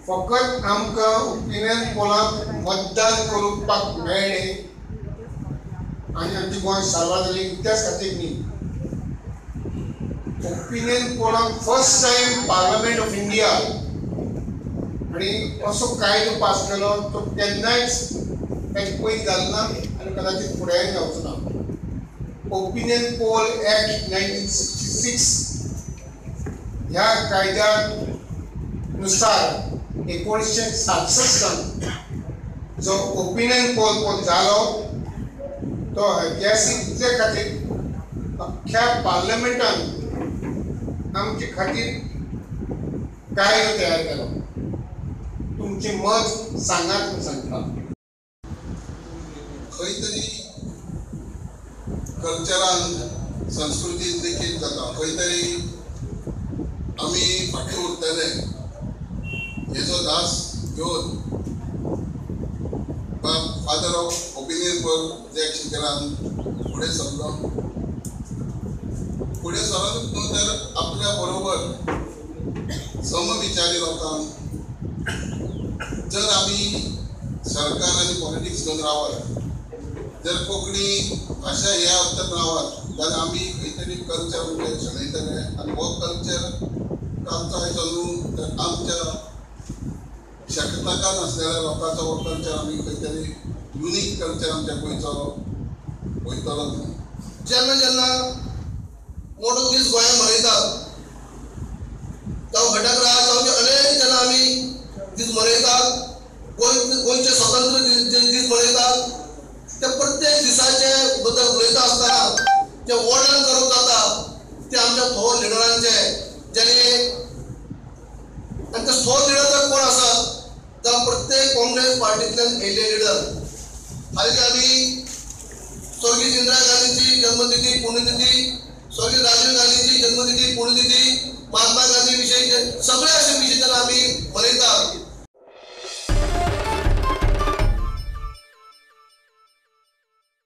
फकत आमकां opinion Pollock मतदान करपाक मेळ्ळें आनी आमची गोंय सार्वजनीक इतिहास खातीर न्ही. Opinion Pollock first time parliament of India आनी असो कायदो पास केलो तो केन्नाच ताचे पयलीं जालो ना आनी कदाचित फुडेंय जावचो ना. ओपिनियन पोल एक्ट 1966 ह्या कायद्या नुसार 1967 जो ओपिनियन पोल जालो तो ऐतिहासीक इतले खातीर अख्ख्या पार्लमेंटान आमचे खातीर कायदो तयार केलो. तुमचे मत सांगात म्हूण सांगता. खंय तरी कल्चरान संस्कृतीन देखील जाता खंय तरी आमी फाटीं उरतले हेजो दास घेवन father of opinion poll Jack शिकरान फुडें सरलो. फुडें सरत न्हू तर आपल्या बरोबर समविचारी लोकांक जर आमी सरकार आनी पॉलिटिक्स घेवन रावत जर कोंकणी भाशा ह्या अर्थ रावत जाल्यार आमी खंय तरी कल्चर म्हणजे शेणयतले आनी हो कल्चर आमचो आयचो न्हू तर आमच्या शेकताकान आसलेल्या लोकांचो हो कल्चर आमी खंय तरी युनीक कल्चर आमच्या गोंयचो वयतलो न्हू. जेन्ना जेन्ना मोठो दीस गोंयांत मनयतात जावं घटक राज जावं अनेक जेन्ना आमी दीस मनयतात गोंयचे स्वतंत्र दीस मनयतात ते प्रत्येक दिसाचे बद्दल उलयता आसतना जे वर्णन करप जाता ते आमच्या थोर लिडरांचे जेणे आनी ते थोर लिडर जर कोण आसत जाल्यार प्रत्येक काँग्रेस पार्टींतल्यान येयल्ले लिडर. हालींच आमी स्वर्गीय इंदिरा गांधीची जन्मतिथी पुण्यतिथी स्वर्गीय राजीव गांधीची जन्मतिथी पुण्यतिथी महात्मा गांधी विशयी सगळे अशे विशय जेन्ना आमी मनयतात